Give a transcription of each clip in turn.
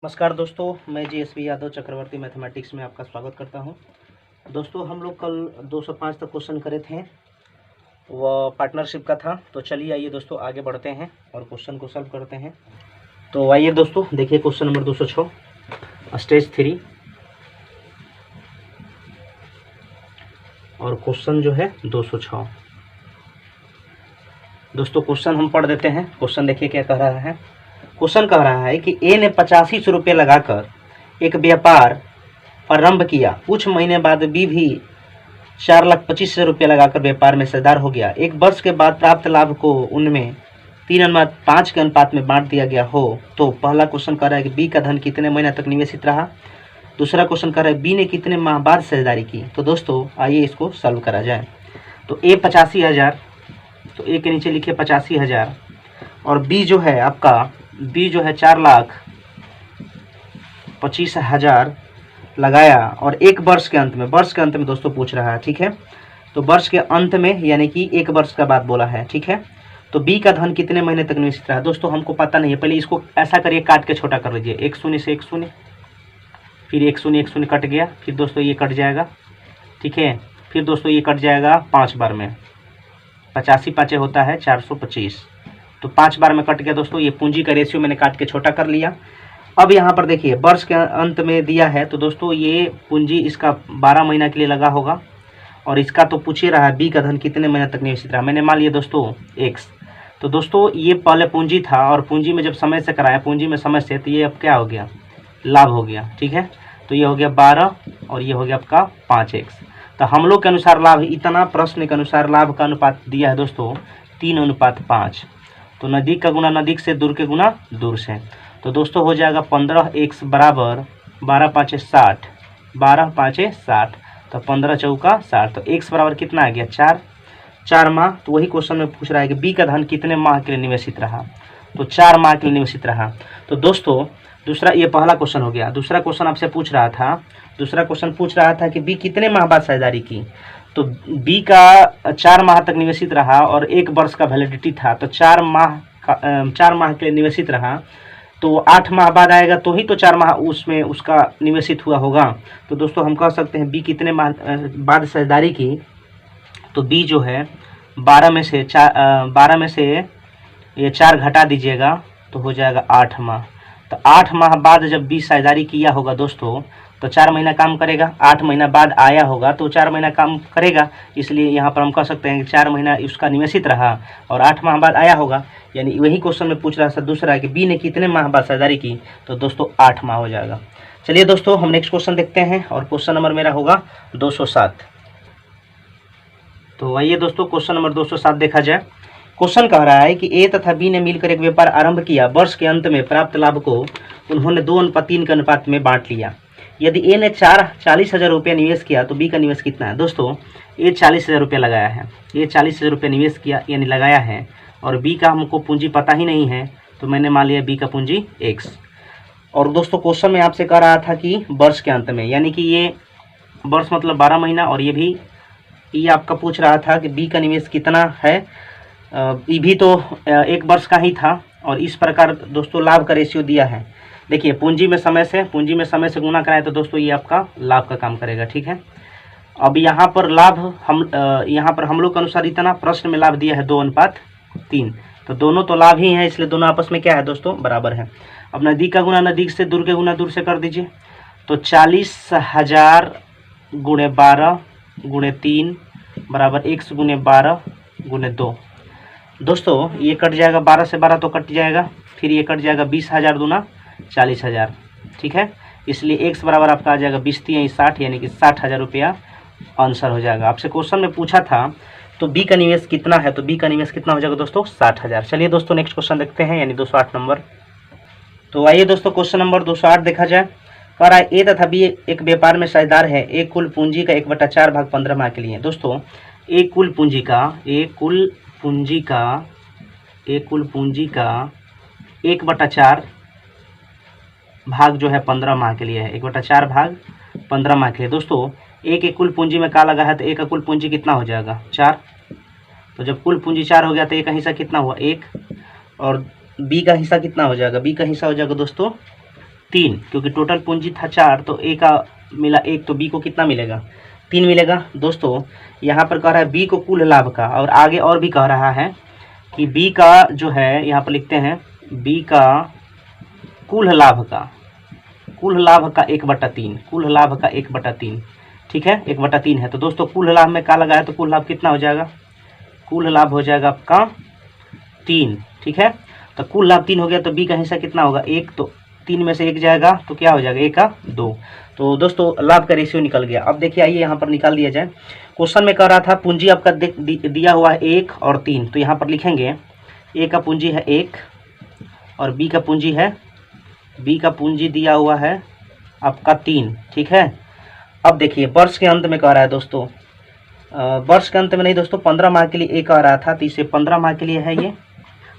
नमस्कार दोस्तों, मैं जीएसवी यादव चक्रवर्ती मैथमेटिक्स में आपका स्वागत करता हूं। दोस्तों, हम लोग कल 205 तक क्वेश्चन करे थे, वह पार्टनरशिप का था। तो चलिए आइए दोस्तों आगे बढ़ते हैं और क्वेश्चन को सॉल्व करते हैं। तो आइए दोस्तों देखिए क्वेश्चन नंबर 206 स्टेज 3 और क्वेश्चन जो है 206। दोस्तों क्वेश्चन हम पढ़ देते हैं। क्वेश्चन देखिए क्या कह रहा है। क्वेश्चन कह रहा है कि ए ने 85 रुपये लगाकर एक व्यापार प्रारंभ किया। कुछ महीने बाद बी भी 4,25,000 रुपये लगाकर व्यापार में हिस्सेदार हो गया। एक वर्ष के बाद प्राप्त लाभ को उनमें 3:5 के अनुपात में बांट दिया गया हो तो पहला क्वेश्चन कह रहा है कि बी का धन कितने महीने तक निवेशित रहा। दूसरा क्वेश्चन कह रहा है बी ने कितने माह बाद हिस्सेदारी की। तो दोस्तों आइए इसको सॉल्व करा जाए। तो ए 85,000, तो ए के नीचे लिखिए 85,000 और बी जो है आपका 4,25,000 लगाया और एक वर्ष के अंत में दोस्तों पूछ रहा है, ठीक है। तो वर्ष के अंत में यानी कि एक वर्ष का बाद बोला है, ठीक है। तो बी का धन कितने महीने तक निवेशित रहा। दोस्तों हमको पता नहीं है, पहले इसको ऐसा करिए काट के छोटा कर लीजिए। 1 शून्य से 1 शून्य, फिर 1 शून्य 1 शून्य कट गया, फिर दोस्तों ये कट जाएगा, ठीक है। फिर दोस्तों ये कट जाएगा 5 बार में, 85 पाँचे होता है 425, तो 5 बार में कट गया। दोस्तों ये पूंजी का रेशियो मैंने काट के छोटा कर लिया। अब यहाँ पर देखिए वर्ष के अंत में दिया है, तो दोस्तों ये पूंजी इसका 12 महीना के लिए लगा होगा और इसका तो पूछ ही रहा है बी का धन कितने महीने तक निवेशित रहा। मैंने मान लिया दोस्तों x। तो दोस्तों ये पहले पूंजी था और पूंजी में जब समय से कराया, पूंजी में समय से, तो ये अब क्या हो गया, लाभ हो गया, ठीक है। तो ये हो गया 12 और ये हो गया आपका 5x। तो हम लोग के अनुसार लाभ इतना, प्रश्न के अनुसार लाभ का अनुपात दिया है दोस्तों 3:5। तो नज़दीक का गुना नज़दीक से, दूर के गुना दूर से। तो दोस्तों हो जाएगा 15x बराबर 12 5 60, 12 5 60, तो 15 चौका 60। तो x बराबर कितना आ गया 4 माह। तो वही क्वेश्चन में पूछ रहा है कि बी का धन कितने माह के लिए निवेशित रहा। तो 4 माह के लिए निवेशित रहा। तो दोस्तों दूसरा, ये पहला क्वेश्चन हो गया। दूसरा क्वेश्चन आपसे पूछ रहा था कि बी कितने माह बाद साझेदारी की। तो बी का 4 माह तक निवेशित रहा और एक वर्ष का वैलिडिटी था। तो 4 माह के लिए निवेशित रहा, तो 8 माह बाद आएगा तो ही तो 4 माह उसमें उसका निवेशित हुआ होगा। तो दोस्तों हम कह सकते हैं बी कितने माह बाद साझेदारी की। तो बी जो है 12 में से ये 4 घटा दीजिएगा तो हो जाएगा 8 माह। तो 8 माह बाद जब बी साझेदारी किया होगा दोस्तों, तो 4 महीना काम करेगा। 8 महीना बाद आया होगा तो 4 महीना काम करेगा, इसलिए यहाँ पर हम कह सकते हैं कि 4 महीना उसका निवेशित रहा और 8 माह बाद आया होगा। यानी वही क्वेश्चन में पूछ रहा था दूसरा है कि बी ने कितने माह बाद साझेदारी की। तो दोस्तों 8 माह हो जाएगा। चलिए दोस्तों हम नेक्स्ट क्वेश्चन देखते हैं और क्वेश्चन नंबर मेरा होगा 207। तो आइए दोस्तों क्वेश्चन नंबर 207 देखा जाए। क्वेश्चन कह रहा है कि ए तथा बी ने मिलकर एक व्यापार आरंभ किया। वर्ष के अंत में प्राप्त लाभ को उन्होंने 2:3 के अनुपात में बांट लिया। यदि ए ने 40,000 रुपये निवेश किया तो बी का निवेश कितना है। दोस्तों ए 40,000 रुपये लगाया है, ये 40,000 रुपये निवेश किया यानी लगाया है, और बी का हमको पूंजी पता ही नहीं है, तो मैंने मान लिया बी का पूंजी x। और दोस्तों क्वेश्चन में आपसे कह रहा था कि वर्ष के अंत में, यानी कि ये वर्ष मतलब 12 महीना, और ये आपका पूछ रहा था कि बी का निवेश कितना है। ये भी तो एक वर्ष का ही था। और इस प्रकार दोस्तों लाभ का रेशियो दिया है। देखिए पूंजी में समय से गुना कराए तो दोस्तों ये आपका लाभ का काम करेगा, ठीक है। अब यहाँ पर लाभ हम लोग के अनुसार इतना, प्रश्न में लाभ दिया है 2:3, तो दोनों तो लाभ ही हैं, इसलिए दोनों आपस में क्या है दोस्तों, बराबर है। अब नज़दीक का गुना नज़दीक से, दूर के गुना दूर से कर दीजिए। तो 40,000 × 12 × 3 बराबर 1 × 12 × 2। दोस्तों ये कट जाएगा, 12 से 12 तो कट जाएगा, फिर ये कट जाएगा 20,000 दूना 40,000, ठीक है। इसलिए x बराबर आपका आ जाएगा 20×3 60, यानी कि 60,000 रुपया आंसर हो जाएगा। आपसे क्वेश्चन में पूछा था तो बी का निवेश कितना है, तो बी का निवेश कितना हो जाएगा दोस्तों 60,000। चलिए दोस्तों नेक्स्ट क्वेश्चन देखते हैं, यानी 208 नंबर। तो आइए दोस्तों क्वेश्चन नंबर 208 देखा जाए। कह रहा है ए तथा बी एक व्यापार में साझेदार है। एक कुल पूंजी का 1/4 भाग 15 माह के लिए। दोस्तों एक कुल पूंजी का 1/4 भाग जो है 15 माह के लिए है। 1/4 भाग 15 माह के लिए। दोस्तों एक कुल पूंजी में का लगा है, तो एक का कुल पूंजी कितना हो जाएगा 4। तो जब कुल पूंजी 4 हो गया तो ए का हिस्सा कितना हुआ 1, और बी का हिस्सा कितना हो जाएगा, बी का हिस्सा हो जाएगा दोस्तों 3, क्योंकि टोटल पूंजी था 4 तो ए का मिला 1, तो बी को कितना मिलेगा 3 मिलेगा। दोस्तों यहाँ पर कह रहा है बी को कुल लाभ का, और आगे और भी कह रहा है कि बी का जो है, यहाँ पर लिखते हैं बी का कुल लाभ का, कुल लाभ का 1/3, कुल लाभ का 1/3, ठीक है 1/3 है। तो दोस्तों कुल लाभ में क्या लगाया, तो कुल लाभ कितना हो जाएगा, कुल लाभ हो जाएगा आपका 3, ठीक है। तो कुल लाभ 3 हो गया, तो बी का हिस्सा कितना होगा 1, तो 3 में से 1 जाएगा तो क्या हो जाएगा 1 का 2। तो दोस्तों लाभ का रेशियो निकल गया। अब देखिए आइए यहाँ पर निकाल दिया जाए। क्वेश्चन में कह रहा था पूंजी आपका दिया हुआ है 1 और 3, तो यहाँ पर लिखेंगे ए का पूंजी है 1 और बी का पूंजी दिया हुआ है आपका 3, ठीक है। अब देखिए वर्ष के अंत में कह रहा है दोस्तों, वर्ष के अंत में नहीं दोस्तों, 15 माह के लिए ए कह रहा था, तो इसे 15 माह के लिए है ये।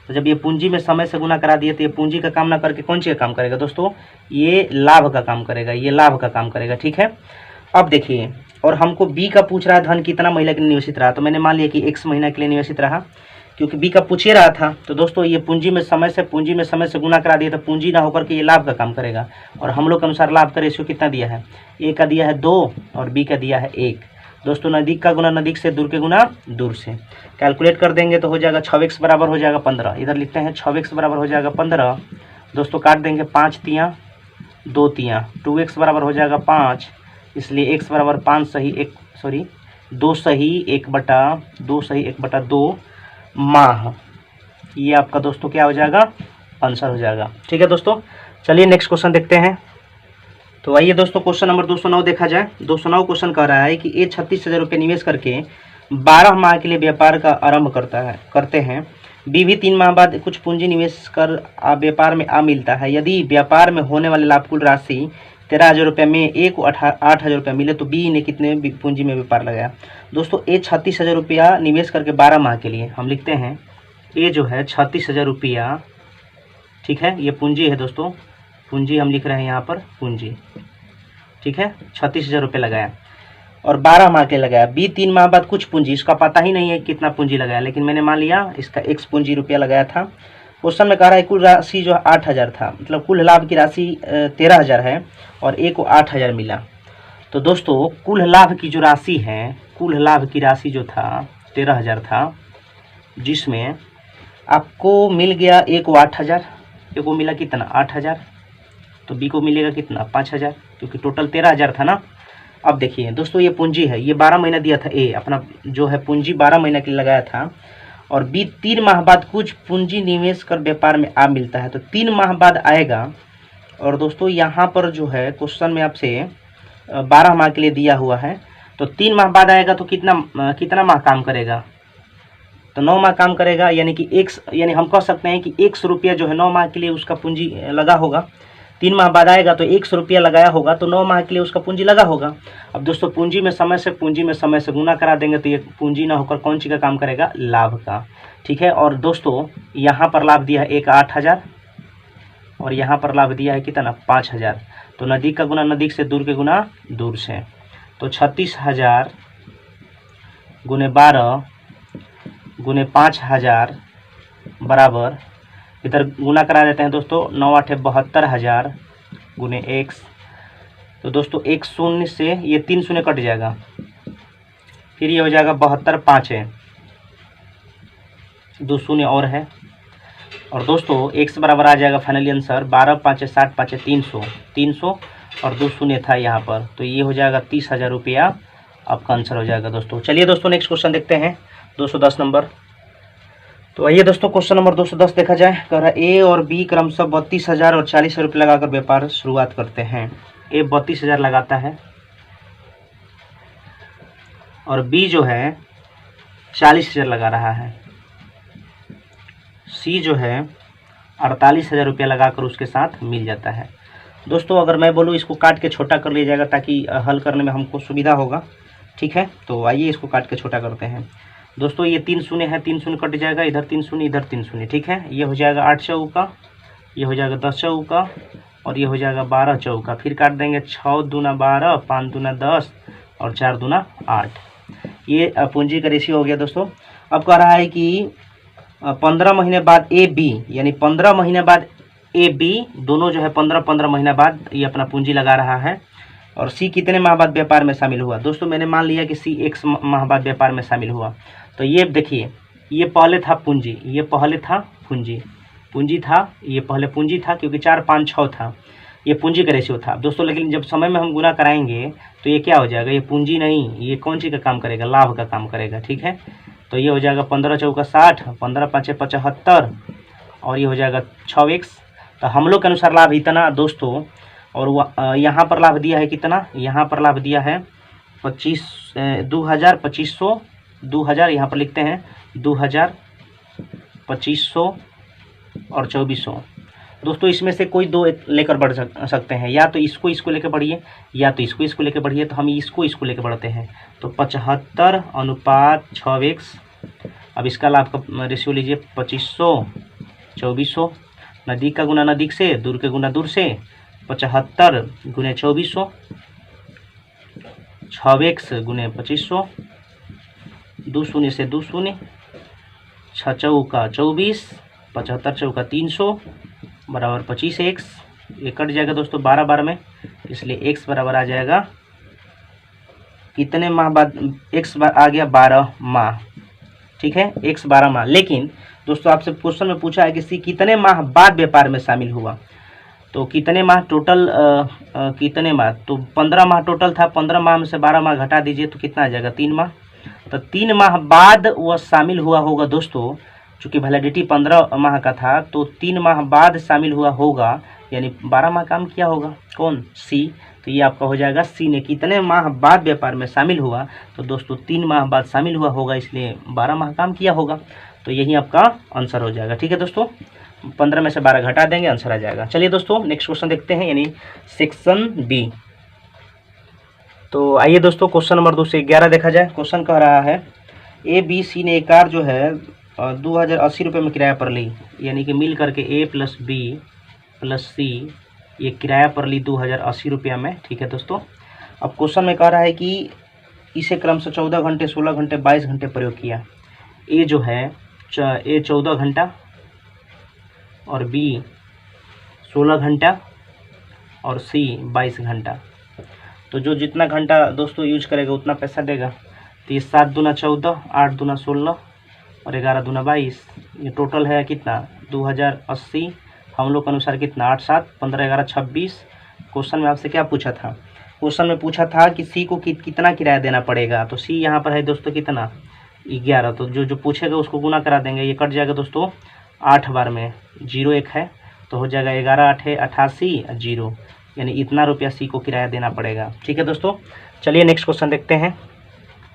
तो जब ये पूंजी में समय से गुना करा दिए तो ये पूंजी का काम ना करके कौन सी का काम करेगा दोस्तों, ये लाभ का काम करेगा, ये लाभ का काम करेगा, ठीक है। अब देखिए, और हमको बी का पूछ रहा है धन कितना महीना के लिए निवेशित रहा, तो मैंने मान लिया कि x महीना के लिए निवेशित रहा, क्योंकि बी का पूछ रहा था। तो दोस्तों ये पूंजी में समय से गुना करा दिया, तो पूंजी ना होकर के ये लाभ का काम करेगा। और हम लोग के अनुसार लाभ का रेशियो कितना दिया है, ए का दिया है 2 और बी का दिया है 1। दोस्तों नज़दीक का गुना नज़दीक से, दूर के गुना दूर से। कैलकुलेट कर देंगे तो हो जाएगा 6x बराबर हो जाएगा 15। इधर लिखते हैं 6x बराबर हो जाएगा 15। दोस्तों काट देंगे 5 तियाँ 2 तियाँ, 2x बराबर हो जाएगा 5, इसलिए x बराबर 5 सही 2 सही 1/2 माह। ये आपका दोस्तों क्या हो जाएगा, आंसर हो जाएगा, ठीक है दोस्तों। चलिए नेक्स्ट क्वेश्चन देखते हैं। तो आइए दोस्तों क्वेश्चन नंबर 209 देखा जाए। 209 क्वेश्चन कह रहा है कि ए 36,000 रुपये निवेश करके 12 माह के लिए व्यापार का आरंभ करते हैं। बी भी 3 माह बाद कुछ पूंजी निवेश कर व्यापार में आ मिलता है। यदि व्यापार में होने वाले लाभ कुल राशि 13,000 रुपये में ए को 8,000 रुपये मिले तो बी ने कितने पूंजी में व्यापार लगाया। दोस्तों ए 36,000 रुपया निवेश करके 12 माह के लिए, हम लिखते हैं ए जो है 36,000 रुपया, ठीक है, ये पूंजी है दोस्तों, पूंजी हम लिख रहे हैं यहाँ पर पूंजी, ठीक है 36,000 रुपये लगाया और 12 माह के लगाया। बी 3 माह बाद कुछ पूंजी, इसका पता ही नहीं है कितना पूंजी लगाया, लेकिन मैंने मान लिया इसका x पूंजी रुपया लगाया था। क्वेश्चन में कह रहा है कुल राशि जो 8,000 था, मतलब कुल लाभ की राशि 13,000 है और ए को 8,000 मिला। तो दोस्तों कुल लाभ की जो राशि है, कुल लाभ की राशि जो था 13,000 था, जिसमें आपको मिल गया ए को 8,000, ए को मिला कितना 8,000, तो बी को मिलेगा कितना 5,000, क्योंकि टोटल 13,000 था ना। अब देखिए दोस्तों ये पूंजी है, ये 12 महीना दिया था ए, अपना जो है पूंजी 12 महीना के लिए लगाया था, और बी 3 माह बाद कुछ पूंजी निवेश कर व्यापार में आ मिलता है, तो 3 माह बाद आएगा। और दोस्तों यहाँ पर जो है क्वेश्चन में आपसे 12 माह के लिए दिया हुआ है, तो 3 माह बाद आएगा तो कितना माह काम करेगा, तो 9 माह काम करेगा, यानी कि यानी हम कह सकते हैं कि 100 रुपया जो है 9 माह के लिए उसका पूंजी लगा होगा। 3 माह बाद आएगा तो 100 रुपया लगाया होगा, तो 9 माह के लिए उसका पूंजी लगा होगा। अब दोस्तों पूंजी में समय से गुना करा देंगे तो ये पूंजी ना होकर कौन सी का काम करेगा, लाभ का, ठीक है। और दोस्तों यहाँ पर लाभ दिया है एक 8,000 और यहाँ पर लाभ दिया है कितना 5,000, तो नज़दीक का गुना नज़दीक से, दूर के गुना दूर से। तो 36,000 गुने 12 गुने 5,000 बराबर, इधर गुना करा देते हैं दोस्तों, 9 8 72,000 गुने x। तो दोस्तों एक शून्य से ये 3 शून्य कट जाएगा, फिर ये हो जाएगा 72 5 है, 2 शून्य और है। और दोस्तों x बराबर आ जाएगा फाइनली आंसर 12 5 60 5 300 और 2 शून्य था यहाँ पर, तो ये हो जाएगा 30,000 रुपया आपका आंसर हो जाएगा दोस्तों। चलिए दोस्तों नेक्स्ट क्वेश्चन देखते हैं 210 नंबर। तो आइए दोस्तों क्वेश्चन नंबर 210 देखा जाए। कह रहा है ए और बी क्रमशः 32,000 और 40,000 रुपये लगाकर व्यापार शुरुआत करते हैं। ए 32,000 लगाता है और बी जो है 40,000 लगा रहा है। सी जो है 48,000 रुपया लगाकर उसके साथ मिल जाता है। दोस्तों अगर मैं बोलूँ इसको काट के छोटा कर लिया जाएगा ताकि हल करने में हमको सुविधा होगा, ठीक है। तो आइए इसको काट के छोटा करते हैं। दोस्तों ये 3 शून्य है, 3 शून्य कट जाएगा, इधर 3 शून्य इधर 3 शून्य, ठीक है। ये हो जाएगा 8 चौका, ये हो जाएगा 10 चौका और ये हो जाएगा 12 चौका। फिर काट देंगे 6 दूना 12, 5 दूना 10 और 4 दूना 8। ये पूंजी का रेशियो हो गया दोस्तों। अब कह रहा है कि 15 महीने बाद ए बी, यानी 15 महीने बाद ए बी दोनों जो है 15-15 महीना बाद ये अपना पूंजी लगा रहा है। और सी कितने माह बाद व्यापार में शामिल हुआ? दोस्तों मैंने मान लिया कि सी 1 माह बाद व्यापार में शामिल हुआ। तो ये देखिए, ये पहले था पूंजी, ये पहले था पूंजी था, ये पहले पूंजी था क्योंकि 4, 5, 6 था, ये पूंजी का रेशियो था दोस्तों। लेकिन जब समय में हम गुना कराएंगे तो ये क्या हो जाएगा? ये पूंजी नहीं, ये कौन चीज़ का काम करेगा? लाभ का काम करेगा। ठीक है, तो ये हो जाएगा 15 चौका 60, 15 पाँचे 75 और ये हो जाएगा 6x। तो हम लोग के अनुसार लाभ इतना दोस्तों। और यहाँ पर लाभ दिया है कितना? यहाँ पर लाभ दिया है 2000, 2500, 2000 यहाँ पर लिखते हैं 2000, 2500 और 2400। दोस्तों इसमें से कोई दो लेकर बढ़ सकते हैं, या तो इसको लेकर बढ़िए या तो इसको लेकर बढ़िए। तो हम इसको लेकर बढ़ते हैं। तो 75/6x। अब इसका लाभ का रेशियो लीजिए 2500, 2400। नज़दीक का गुना नज़दीक से, दूर के गुना दूर से। 75 गुने 2400, 6x गुने 2500, 2 शून्य से 2 शून्य, 6 चौका 24, 75 चौका 300 बराबर 25x। ये कट जाएगा दोस्तों 12 में, इसलिए x बराबर आ जाएगा कितने माह बाद? x आ गया 12 माह। ठीक है, x 12 माह। लेकिन दोस्तों आपसे क्वेश्चन में पूछा है कि सी कितने माह बाद व्यापार में शामिल हुआ। तो कितने माह टोटल, कितने माह? तो 15 माह टोटल था। 15 माह में से 12 माह घटा दीजिए तो कितना आ जाएगा? 3 माह। तो 3 माह बाद वह शामिल हुआ होगा दोस्तों। चूँकि वैलिडिटी 15 माह का था तो 3 माह बाद शामिल हुआ होगा, यानी 12 माह काम किया होगा। कौन? सी। तो ये आपका हो जाएगा सी ने कितने माह बाद व्यापार में शामिल हुआ। तो दोस्तों 3 माह बाद शामिल हुआ होगा, इसलिए 12 माह काम किया होगा। तो यही आपका आंसर हो जाएगा। ठीक है दोस्तों, 15 में से 12 घटा देंगे, आंसर आ जाएगा। चलिए दोस्तों नेक्स्ट क्वेश्चन देखते हैं, यानी सेक्शन बी। तो आइए दोस्तों क्वेश्चन नंबर 2 से 11 देखा जाए। क्वेश्चन कह रहा है ए बी सी ने एक कार जो है 2080 रुपये में किराया पर ली, यानी कि मिल करके ए प्लस बी प्लस सी ये किराया पर ली 2080 रुपया में। ठीक है दोस्तों, अब क्वेश्चन में कह रहा है कि इसे क्रम से 14 घंटे, 16 घंटे, 22 घंटे प्रयोग किया। ए जो है ए 14 घंटा और बी 16 घंटा और सी 22 घंटा। तो जो जितना घंटा दोस्तों यूज करेगा उतना पैसा देगा। तो ये 7 दूना 14, 8 दूना 16 और 11 दूना 22। ये टोटल है कितना? 2080। हम लोग के अनुसार कितना? 8, 7, 15, 11, 26। क्वेश्चन में आपसे क्या पूछा था? क्वेश्चन में पूछा था कि सी को कितना किराया देना पड़ेगा। तो सी यहाँ पर है दोस्तों कितना? 11। तो जो पूछेगा उसको गुना करा देंगे, ये कट जाएगा दोस्तों 8 बार में, 0 1 है तो हो जाएगा 11 8 88 0, यानी इतना रुपया सी को किराया देना पड़ेगा। ठीक है दोस्तों, चलिए नेक्स्ट क्वेश्चन देखते हैं।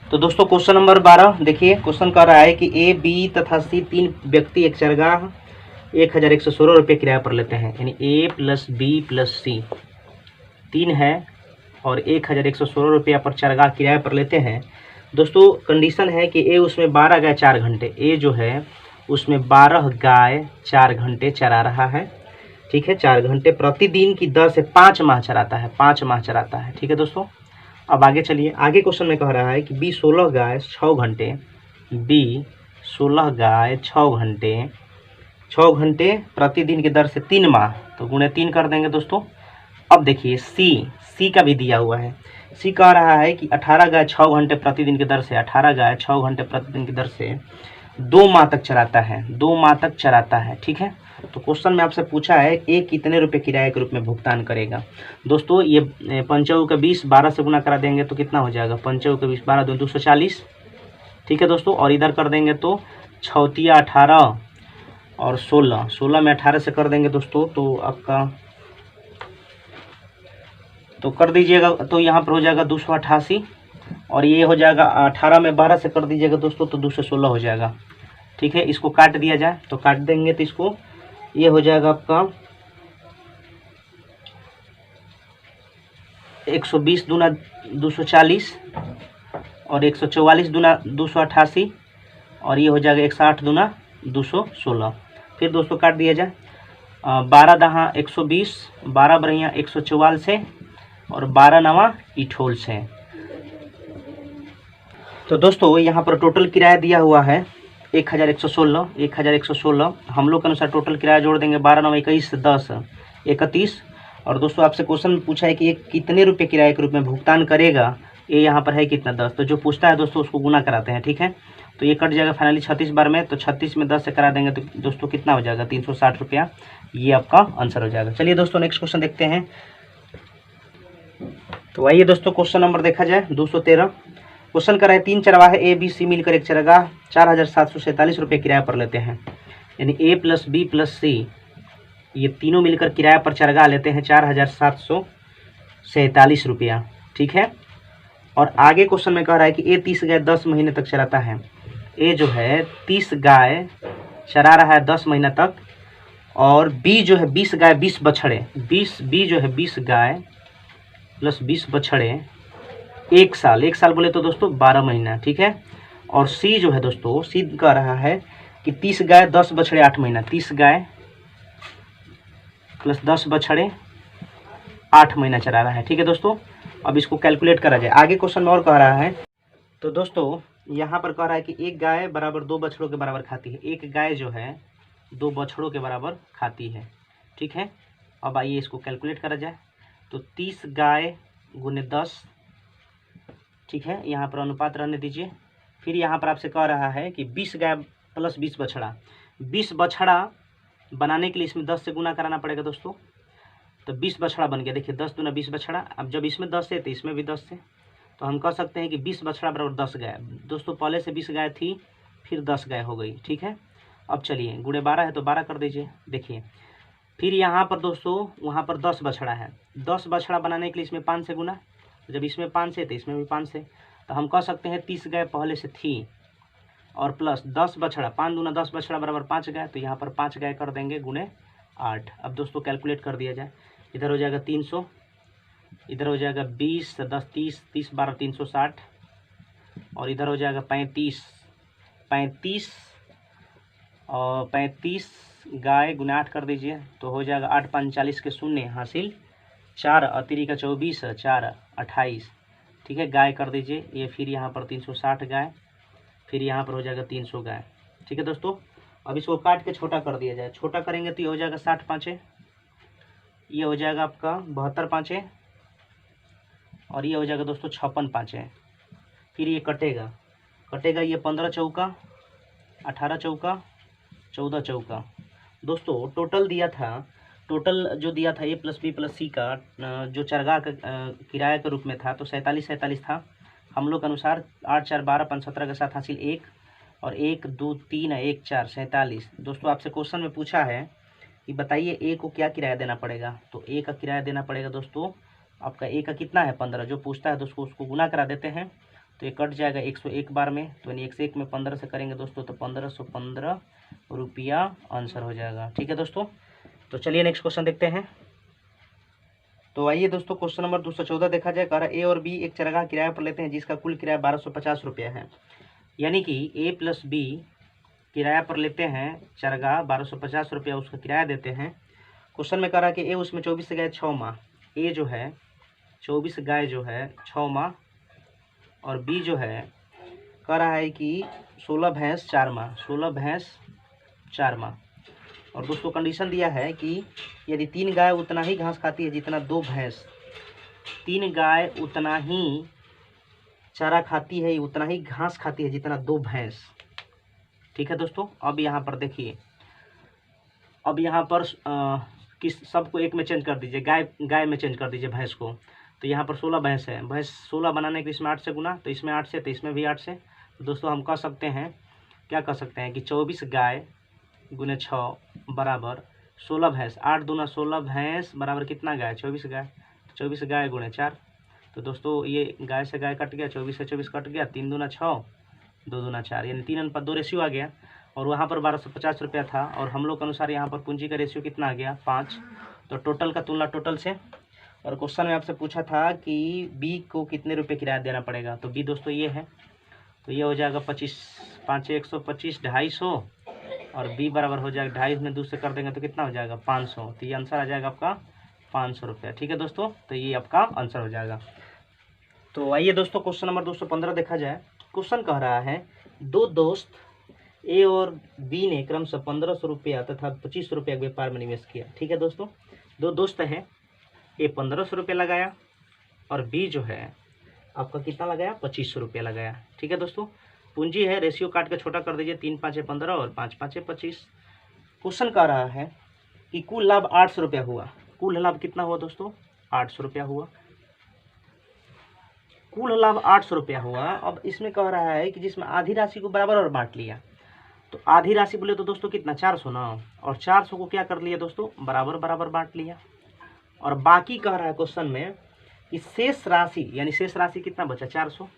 तो दोस्तों क्वेश्चन नंबर 12 देखिए। क्वेश्चन कह रहा है कि ए बी तथा सी 3 व्यक्ति एक चरगाह 1116 रुपये किराया पर लेते हैं, यानी ए प्लस बी प्लस सी 3 है और 1116 रुपया पर चरगाह किराया पर लेते हैं। दोस्तों कंडीशन है कि ए उसमें 12 गाय 4 घंटे, ए जो है उसमें 12 गाय 4 घंटे चरा रहा है। ठीक है, 4 घंटे प्रतिदिन की दर से 5 माह चराता है, 5 माह चराता है। ठीक है दोस्तों, अब आगे चलिए। आगे क्वेश्चन में कह रहा है कि बी 16 गाय 6 घंटे, बी 16 गाय 6 घंटे प्रतिदिन की दर से 3 माह, तो गुणे 3 कर देंगे दोस्तों। अब देखिए सी का भी दिया हुआ है। सी कह रहा है कि 18 गाय 6 घंटे प्रतिदिन की दर से, 18 गाय 6 घंटे प्रतिदिन की दर से 2 माह तक चराता है, 2 माह तक चराता है। ठीक है, तो क्वेश्चन में आपसे पूछा है ए कितने रुपए किराए के रूप में भुगतान करेगा। दोस्तों ये 5 का 20 12 से गुना करा देंगे तो कितना हो जाएगा? 5 का 20 12 240। ठीक है दोस्तों, और इधर कर देंगे तो 6 18 और 16 में 18 से कर देंगे दोस्तों तो आपका तो कर दीजिएगा, तो यहाँ पर हो जाएगा 288 और ये हो जाएगा 18 में 12 से कर दीजिएगा दोस्तों तो 216 हो जाएगा। ठीक है, इसको काट दिया जाए तो काट देंगे तो इसको ये हो जाएगा आपका 120 दूना 240 और 144 दूना 288 और ये हो जाएगा 160 दूना 216। फिर दोस्तों काट दिया जाए 12 दहा 120, 12 बढ़िया 144 से और 12 नवा 28 से। तो दोस्तों यहाँ पर टोटल किराया दिया हुआ है 1116 हम लोग के अनुसार टोटल किराया जोड़ देंगे 12×9 = 21, 10 31। और दोस्तों आपसे क्वेश्चन पूछा है कि ये कितने रुपए किराए के रूप में भुगतान करेगा, ये यहाँ पर है कितना 10, तो जो पूछता है दोस्तों उसको गुना कराते हैं, ठीक है। तो ये कट जाएगा फाइनली 36 बार में, तो 36 में 10 से करा देंगे तो दोस्तों कितना हो जाएगा 360 रुपया, ये आपका आंसर हो जाएगा। चलिए दोस्तों नेक्स्ट क्वेश्चन देखते हैं। तो आइए दोस्तों क्वेश्चन नंबर देखा जाए 213। क्वेश्चन कर रहा है 3 चरवाहे ए बी सी मिलकर एक चरगाह 4747 रुपये किराया पर लेते हैं, यानी ए प्लस बी प्लस सी ये तीनों मिलकर किराया पर चरगाह लेते हैं 4747 रुपया, ठीक है। और आगे क्वेश्चन में कह रहा है कि ए 30 गाय 10 महीने तक चराता है, ए जो है 30 गाय चरा रहा है 10 महीना तक, और बी जो है 20 गाय 20 बछड़े, बी जो है 20 गाय प्लस 20 बछड़े 1 साल, 1 साल बोले तो दोस्तों 12 महीना, ठीक है। और सी जो है दोस्तों, सी कह रहा है कि 30 गाय 10 बछड़े 8 महीना, 30 गाय प्लस 10 बछड़े 8 महीना चला रहा है, ठीक है दोस्तों। अब इसको कैलकुलेट करा जाए। आगे क्वेश्चन में और कह रहा है, तो दोस्तों यहाँ पर कह रहा है कि एक गाय बराबर 2 बछड़ों के बराबर खाती है, एक गाय जो है 2 बछड़ों के बराबर खाती है, ठीक है। अब आइए इसको कैलकुलेट करा जाए। तो 30 गाय गुने 10, ठीक है, यहाँ पर अनुपात रहने दीजिए। फिर यहाँ पर आपसे कह रहा है कि 20 गाय प्लस 20 बछड़ा, 20 बछड़ा बनाने के लिए इसमें 10 से गुना कराना पड़ेगा दोस्तों, तो 20 बछड़ा बन गया। देखिए 10 दूना 20 बछड़ा, अब जब इसमें 10 है तो इसमें भी 10 है, तो हम कह सकते हैं कि 20 बछड़ा बराबर 10 गाय। दोस्तों पहले से 20 गाय थी, फिर 10 गाय हो गई, ठीक है। अब चलिए गुणे 12 है तो 12 कर दीजिए। देखिए फिर यहाँ पर दोस्तों वहाँ पर 10 बछड़ा है, 10 बछड़ा बनाने के लिए इसमें 5 से गुना, जब इसमें 5 से तो इसमें भी 5 से, तो हम कह सकते हैं 30 गाय पहले से थी और प्लस 10 बछड़ा, 5 दूना 10 बछड़ा बराबर 5 गाय, तो यहाँ पर 5 गाय कर देंगे गुणे 8। अब दोस्तों कैलकुलेट कर दिया जाए, इधर हो जाएगा 300, इधर हो जाएगा 20, 10 30, 30 12 360, और इधर हो जाएगा 35 और 35 गाय गुना 8 कर दीजिए, तो हो जाएगा 8 5 40 के शून्य हासिल 4 अतिरी का 24 4 28, ठीक है। गाय कर दीजिए ये, फिर यहाँ पर 360 गाय, फिर यहाँ पर हो जाएगा 300 गाय, ठीक है दोस्तों। अब इसको काट के छोटा कर दिया जाए, छोटा करेंगे तो ये हो जाएगा 60 5, ये हो जाएगा आपका 72 5, और ये हो जाएगा दोस्तों 56 5। फिर ये कटेगा ये 15 चौका 18 चौका 14 चौका। दोस्तों टोटल दिया था, टोटल जो दिया था ए प्लस बी प्लस सी का जो चरगाह का किराया के रूप में था, तो 47 था। हम लोग के अनुसार 8 4 12 5 17 के साथ हासिल 1, और 1 2 3 1 4 47। दोस्तों आपसे क्वेश्चन में पूछा है कि बताइए ए को क्या किराया देना पड़ेगा, तो ए का किराया देना पड़ेगा दोस्तों आपका, ए का कितना है 15, जो पूछता है दोस्तों उसको गुना करा देते हैं, तो ये कट जाएगा 101 बार में, तो यानी 101 में 15 से करेंगे दोस्तों तो 1515 रुपया आंसर हो जाएगा, ठीक है दोस्तों। तो चलिए नेक्स्ट क्वेश्चन देखते हैं। तो आइए दोस्तों क्वेश्चन नंबर 214 देखा जाए। कह रहा है ए और बी एक चरगाह किराया पर लेते हैं जिसका कुल किराया 1250 रुपया है, यानी कि ए प्लस बी किराया पर लेते हैं चरगाह 1250 रुपया उसका किराया देते हैं। क्वेश्चन में कह रहा है कि ए उसमें 24 गाय 6 माह, ए जो है 24 गाय जो है 6 माह, और बी जो है कह रहा है कि 16 भैंस 4 माह, 16 भैंस 4 माह। और दोस्तों कंडीशन दिया है कि यदि 3 गाय उतना ही घास खाती है जितना 2 भैंस, 3 गाय उतना ही चारा खाती है, उतना ही घास खाती है जितना 2 भैंस, ठीक है दोस्तों। अब यहाँ पर देखिए, अब यहाँ पर किस सबको एक में चेंज कर दीजिए, गाय में चेंज कर दीजिए भैंस को। तो यहाँ पर 16 भैंस है, भैंस 16 बनाने के इसमें 8 से गुना, तो इसमें 8 से तो इसमें भी 8 से। तो दोस्तों हम कह सकते हैं, क्या कह सकते हैं कि 24 गाय गुने 6 बराबर 16 भैंस, 8 दूना 16 भैंस बराबर कितना गाय 24 गाय, 24 गाय गुणे 4। तो दोस्तों ये गाय से गाय कट गया, 24 से 24 कट गया, 3 दूना 6 2 दूना 4, यानी 3:2 रेशियो आ गया। और वहाँ पर 1250 रुपया था, और हम लोग के अनुसार यहाँ पर पूंजी का रेशियो कितना आ गया 5। तो टोटल का तुलना टोटल से। और क्वेश्चन में आपसे पूछा था कि बी को कितने रुपए किराया देना पड़ेगा, तो बी दोस्तों ये है, तो ये हो जाएगा 25 5 125 250, और बी बराबर हो जाएगा 2.5 में 2 से कर देंगे तो कितना हो जाएगा 500। तो ये आंसर आ जाएगा आपका 500 रुपया, ठीक है दोस्तों। तो ये आपका आंसर हो जाएगा। तो आइए दोस्तों क्वेश्चन नंबर 215 देखा जाए। क्वेश्चन कह रहा है दो दोस्त ए और बी ने क्रमशः 1500 रुपया तथा 2500 रुपया व्यापार में निवेश किया। ठीक है दोस्तों, दो दोस्त हैं, ए 1500 रुपया लगाया और बी जो है आपका कितना लगाया, 2500 रुपया लगाया। ठीक है दोस्तों, पूंजी है, रेशियो काट के छोटा कर दीजिए, 3 5 15 और 5 5 25। क्वेश्चन कह रहा है कि कुल लाभ 800 रुपया हुआ। कुल लाभ कितना हुआ दोस्तों, 800 रुपया हुआ। कुल लाभ 800 रुपया हुआ। अब इसमें कह रहा है कि जिसमें आधी राशि को बराबर और बांट लिया, तो आधी राशि बोले तो दोस्तों कितना, 400 ना, और 400 को क्या कर लिया दोस्तों, बराबर बराबर बांट लिया। और बाकी कह रहा है क्वेश्चन में कि शेष राशि, यानी शेष राशि कितना बचा, 400,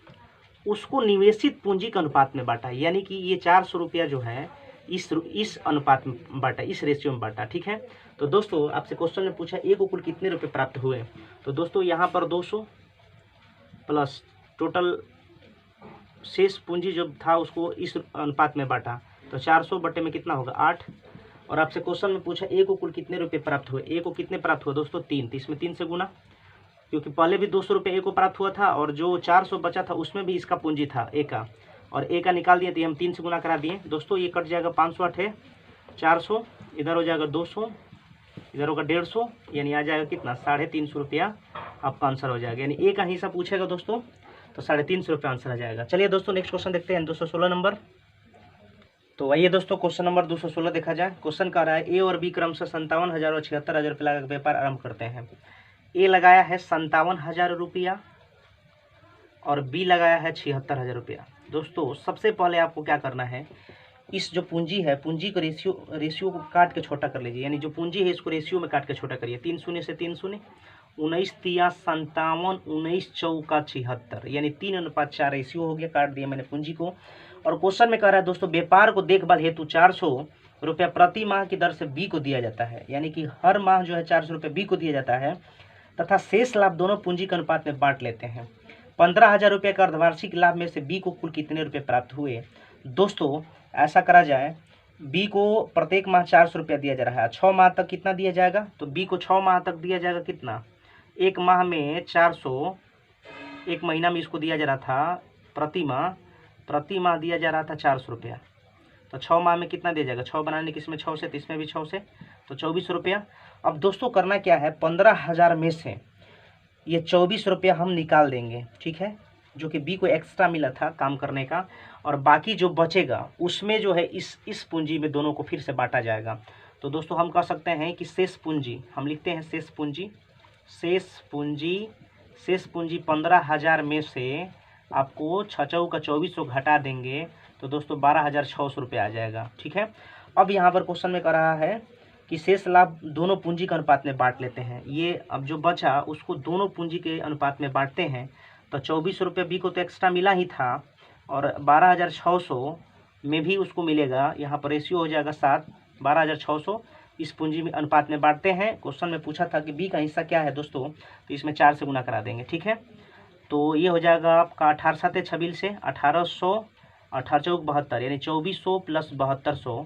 उसको निवेशित पूंजी के अनुपात में बांटा। यानी कि ये 400 रुपया जो है इस अनुपात में बांटा, इस रेशियो में बांटा। ठीक है, तो दोस्तों आपसे क्वेश्चन में पूछा ए को कुल कितने रुपए प्राप्त हुए, तो दोस्तों यहाँ पर 200 प्लस टोटल शेष पूंजी जो था उसको इस अनुपात में बांटा, तो 400 बटे में कितना होगा, 8। और आपसे क्वेश्चन में पूछा ए को कुल कितने रुपए प्राप्त हुए, ए को कितने प्राप्त हुए दोस्तों, 3। तो इसमें 3 से गुना, क्योंकि पहले भी 200 रुपये ए को प्राप्त हुआ था और जो 400 बचा था उसमें भी इसका पूंजी था ए का, और ए का निकाल दिए तो हम 3 से गुना करा दिए। दोस्तों ये कट जाएगा, 508 है 400, इधर हो जाएगा 200, इधर होगा 150, यानी आ जाएगा कितना, 350 रुपया आपका आंसर हो जाएगा। यानी ए का हिस्सा पूछेगा दोस्तों तो 350 रुपया आंसर आ जाएगा। चलिए दोस्तों नेक्स्ट क्वेश्चन देखते हैं, 216 नंबर। तो आइए दोस्तों क्वेश्चन नंबर 216 देखा जाए। क्वेश्चन कह रहा है ए और बी क्रमशः 57,000 और 76,000 रुपये लगा व्यापार आरंभ करते हैं। ए लगाया है 57,000 रुपया और बी लगाया है 76,000 रुपया। दोस्तों सबसे पहले आपको क्या करना है, इस जो पूंजी है, पूंजी को रेशियो को काट के छोटा कर लीजिए। यानी जो पूंजी है इसको रेशियो में काट के छोटा करिए। 3 शून्य से 3 शून्य, 19 तिया 57, 19 चौका 76, यानी 3:4 रेशियो हो गया। काट दिया मैंने पूंजी को। और क्वेश्चन में कह रहा है दोस्तों व्यापार को देखभाल हेतु 400 रुपया प्रति माह की दर से बी को दिया जाता है। यानी कि हर माह जो है 400 रुपये बी को दिया जाता है तथा शेष लाभ दोनों पूंजी के अनुपात में बांट लेते हैं। 15,000 रुपये का अर्धवार्षिक लाभ में से बी को कुल कितने रुपये प्राप्त हुए। दोस्तों ऐसा करा जाए, बी को प्रत्येक माह 400 रुपया दिया जा रहा है, 6 माह तक कितना दिया जाएगा, तो बी को 6 माह तक दिया जाएगा कितना, एक माह में 400, एक महीना में इसको दिया जा रहा था प्रति माह दिया जा रहा था 400 रुपया, तो 6 माह में कितना दिया जाएगा, 6 बनाने की इसमें 6 से, तो इसमें भी 6 से, तो 24 रुपया। अब दोस्तों करना क्या है, 15,000 में से ये 24 रुपया हम निकाल देंगे। ठीक है, जो कि बी को एक्स्ट्रा मिला था काम करने का, और बाकी जो बचेगा उसमें जो है इस पूंजी में दोनों को फिर से बांटा जाएगा। तो दोस्तों हम कह सकते हैं कि शेष पूंजी, हम लिखते हैं शेष पूंजी 15,000 में से आपको 6 का 2400 घटा देंगे तो दोस्तों 12,600 रुपये आ जाएगा। ठीक है, अब यहाँ पर क्वेश्चन में कह रहा है कि शेष लाभ दोनों पूंजी के अनुपात में बांट लेते हैं। ये अब जो बचा उसको दोनों पूंजी के अनुपात में बांटते हैं, तो 24 रुपये बी को तो एक्स्ट्रा मिला ही था और 12,600 में भी उसको मिलेगा। यहाँ पर रेशियो हो जाएगा 7, 12,600 इस पूंजी में अनुपात में बांटते हैं। क्वेश्चन में पूछा था कि बी का हिस्सा क्या है दोस्तों, तो इसमें 4 से गुना करा देंगे। ठीक है, तो ये हो जाएगा आपका 18 7 26 से 1800, 18 चौक 72, यानी 2400 प्लस 7200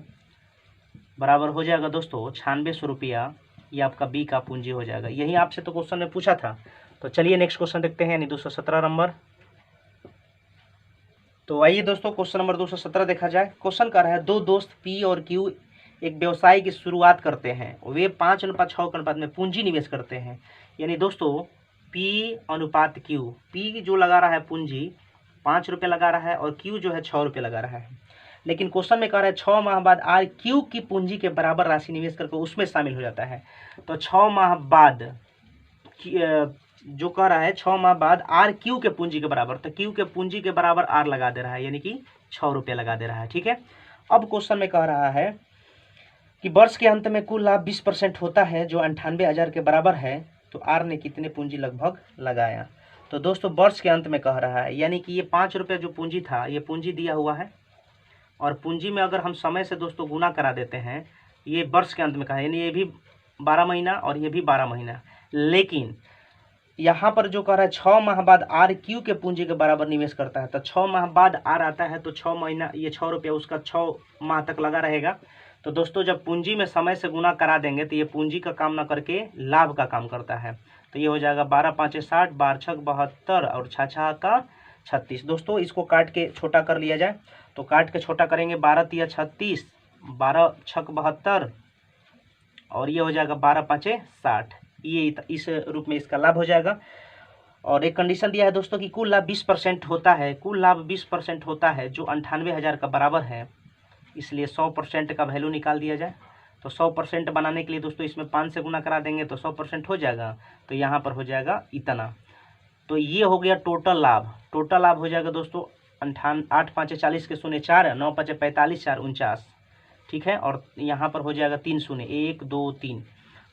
बराबर हो जाएगा दोस्तों 9600 रुपया। ये आपका बी का पूंजी हो जाएगा। यही आपसे तो क्वेश्चन में पूछा था। तो चलिए नेक्स्ट क्वेश्चन देखते हैं, यानी 217 नंबर। तो आइए दोस्तों क्वेश्चन नंबर 217 देखा जाए। क्वेश्चन कर रहा है दो दोस्त पी और क्यू एक व्यवसाय की शुरुआत करते हैं, वे 5:6 के अनुपात में पूंजी निवेश करते हैं। यानी दोस्तों पी अनुपात क्यू, पी जो लगा रहा है पूंजी 5 रुपये लगा रहा है और क्यू जो है 6 रुपये लगा रहा है। लेकिन क्वेश्चन में कह रहा है 6 माह बाद आर क्यू की पूंजी के बराबर राशि निवेश करके उसमें शामिल हो जाता है। तो 6 माह बाद जो कह रहा है 6 माह बाद आर क्यू के पूंजी के बराबर, तो क्यू के पूंजी के बराबर आर लगा दे रहा है, यानी कि 6 रुपये लगा दे रहा है। ठीक है, अब क्वेश्चन में कह रहा है कि वर्ष के अंत में कुल लाभ 20% होता है जो 98,000 के बराबर है, तो आर ने कितने पूंजी लगभग लगाया। तो दोस्तों वर्ष के अंत में कह रहा है, यानी कि ये 5 रुपये जो पूंजी था, ये पूंजी दिया हुआ है और पूंजी में अगर हम समय से दोस्तों गुना करा देते हैं, ये वर्ष के अंत में कहा, यानी ये भी 12 महीना और ये भी 12 महीना। लेकिन यहाँ पर जो कह रहा है 6 माह बाद आर क्यू के पूंजी के बराबर निवेश करता है, तो 6 माह बाद आर आता है, तो 6 महीना, ये 6 रुपया उसका 6 माह तक लगा रहेगा। तो दोस्तों जब पूंजी में समय से गुना करा देंगे तो ये पूंजी का काम ना करके लाभ का काम करता है। तो ये हो जाएगा 12 5 60, 12 6 72 और 6 6 का 36। दोस्तों इसको काट के छोटा कर लिया जाए, तो काट के छोटा करेंगे 12 तिया 36, 12 छक 72 और ये हो जाएगा 12 पाँचे 60। ये इस रूप में इसका लाभ हो जाएगा। और एक कंडीशन दिया है दोस्तों कि कुल लाभ 20% होता है, कुल लाभ 20% होता है जो 98,000 का बराबर है, इसलिए 100% का वैल्यू निकाल दिया जाए। तो 100% बनाने के लिए दोस्तों इसमें 5 से गुना करा देंगे तो 100% हो जाएगा, तो यहाँ पर हो जाएगा इतना। तो ये हो गया टोटल लाभ। टोटल लाभ हो जाएगा दोस्तों 8 पाँचे 40 के शून्य 4, 9 पाँचे 45, 4 49, ठीक है। और यहाँ पर हो जाएगा 3 शून्य 1 2 3।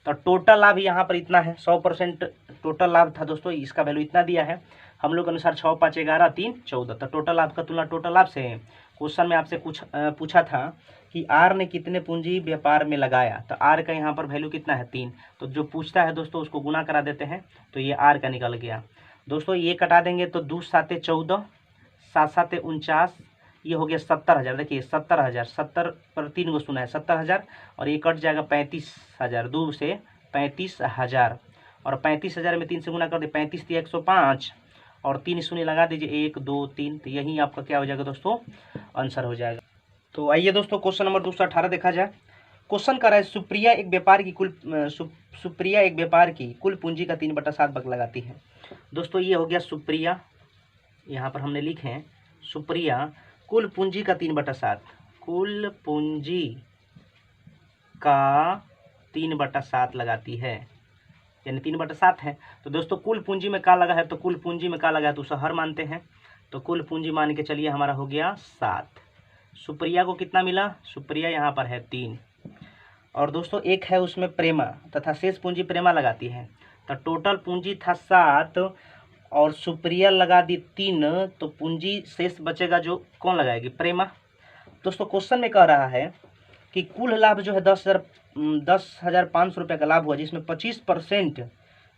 तो टोटल लाभ यहाँ पर इतना है, 100% टोटल लाभ था दोस्तों, इसका वैल्यू इतना दिया है हम लोग के अनुसार 6 5 11 3 14। तो टोटल लाभ का तुलना टोटल लाभ से है। क्वेश्चन में आपसे कुछ पूछा था कि आर ने कितने पूंजी व्यापार में लगाया, तो आर का यहाँ पर वैल्यू कितना है 3। तो जो पूछता है दोस्तों उसको गुना करा देते हैं, तो ये आर का निकल गया। दोस्तों ये कटा देंगे तो 2 7 14, 7 7 49, ये हो गया 70,000। देखिए 70,000, 70 पर 3 को सुना है 70,000, और ये कट जाएगा 35,000, 2 से 35,000, और 35,000 में 3 से गुना कर दे 35 तिया 105, और 3 शून्य लगा दीजिए 1 2 3, तो यही आपका क्या हो जाएगा दोस्तों आंसर हो जाएगा। तो आइए दोस्तों क्वेश्चन नंबर 218 देखा जाए। क्वेश्चन कर रहा है सुप्रिया एक व्यापार की कुल पूंजी का 3/7 भाग लगाती है। दोस्तों ये हो गया सुप्रिया, यहाँ पर हमने लिखे हैं सुप्रिया कुल पूंजी का 3/7, कुल पूंजी का 3/7 लगाती है, यानी 3/7 है। तो दोस्तों कुल पूंजी में का लगा है, तो कुल पूंजी में का लगा है तो उसे हर मानते हैं, तो कुल पूंजी मान के चलिए हमारा हो गया 7। सुप्रिया को कितना मिला, सुप्रिया यहाँ पर है 3, और दोस्तों एक है उसमें प्रेमा तथा शेष पूंजी प्रेमा लगाती है। तो टोटल पूंजी था 7 और सुप्रिया लगा दी 3, तो पूंजी शेष बचेगा जो कौन लगाएगी, प्रेमा। दोस्तों क्वेश्चन में कह रहा है कि कुल लाभ जो है 10,500 रुपये का लाभ हुआ, जिसमें 25%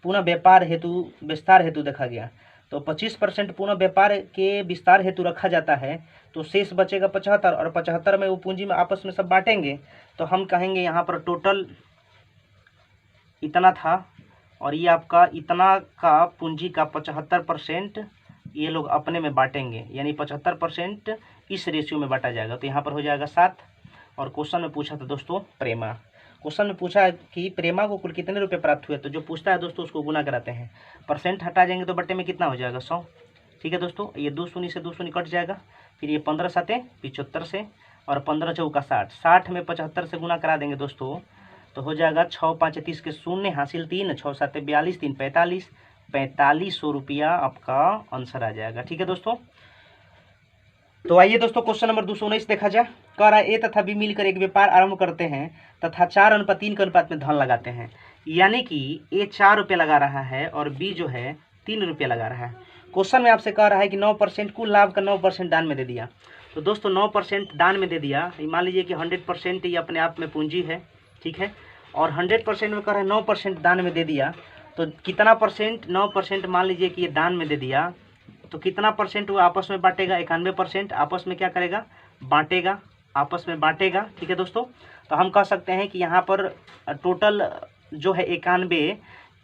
पुनः व्यापार हेतु विस्तार हेतु देखा गया। तो 25% पुनः व्यापार के विस्तार हेतु रखा जाता है, तो शेष बचेगा 75, और 75 में वो पूंजी में आपस में सब बांटेंगे। तो हम कहेंगे यहाँ पर टोटल इतना था, और ये आपका इतना का पूंजी का 75% ये लोग अपने में बांटेंगे, यानी 75% इस रेशियो में बांटा जाएगा। तो यहाँ पर हो जाएगा 7। और क्वेश्चन में पूछा था दोस्तों प्रेमा, क्वेश्चन में पूछा है कि प्रेमा को कुल कितने रुपए प्राप्त हुए, तो जो पूछता है दोस्तों उसको गुना कराते हैं, परसेंट हटा जाएंगे तो बट्टे में कितना हो जाएगा 100, ठीक है दोस्तों। ये 2 शून्य से 2 शून्य कट जाएगा, फिर ये 15 7 75 से, और 15 चौका 60, 60 में 75 से गुना करा देंगे दोस्तों, तो हो जाएगा 6 5 30 के शून्य हासिल 3, 6 7 42, 3 45, 4500 रुपया आपका आंसर आ जाएगा, ठीक है दोस्तों। तो आइए दोस्तों क्वेश्चन नंबर 219 देखा जाए। कह रहा है ए तथा बी मिलकर एक व्यापार आरंभ करते हैं तथा 4:3 के अनुपात में धन लगाते हैं, यानी कि ए 4 रुपये लगा रहा है और बी जो है 3 रुपये लगा रहा है। क्वेश्चन में आपसे कह रहा है कि 9% कुल लाभ का 9% दान में दे दिया। तो दोस्तों 9% दान में दे दिया, मान लीजिए कि 100% ये अपने आप में पूंजी है, ठीक है, और 100% में कह रहा है 9% दान में दे दिया। तो कितना परसेंट, 9% मान लीजिए कि ये दान में दे दिया, तो कितना परसेंट वो आपस में बांटेगा, 91% आपस में क्या करेगा, बांटेगा, आपस में बांटेगा, ठीक है दोस्तों। तो हम कह सकते हैं कि यहाँ पर टोटल जो है 91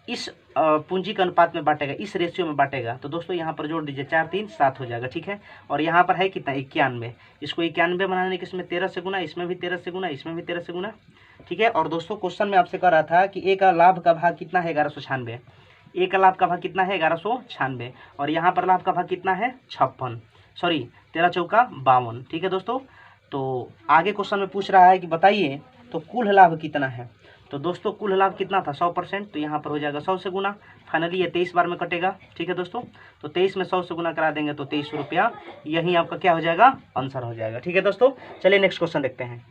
इस पूंजी के अनुपात में बांटेगा, इस रेशियो में बांटेगा। तो दोस्तों यहाँ पर जोड़ दीजिए 4 3 7 हो जाएगा, ठीक है। और यहाँ पर है कितना 91, इसको 91 बनाने के इसमें 13 से गुना, इसमें भी 13 से गुना, इसमें भी 13 से गुना, ठीक है। और दोस्तों क्वेश्चन में आपसे कह रहा था कि ए का लाभ का भाग कितना है 1196, ए का लाभ का भाग कितना है 1196, और यहाँ पर लाभ का भाग कितना है 56, सॉरी 13 चौका 52, ठीक है दोस्तों। तो आगे क्वेश्चन में पूछ रहा है कि बताइए तो कुल लाभ कितना है। तो दोस्तों कुल लाभ कितना था 100%, तो यहाँ पर हो जाएगा 100 से गुना, फाइनली ये 23 बार में कटेगा, ठीक है दोस्तों। तो 23 में 100 से गुना करा देंगे तो 2300 रुपया, यही आपका क्या हो जाएगा आंसर हो जाएगा, ठीक है दोस्तों। चलिए नेक्स्ट क्वेश्चन देखते हैं।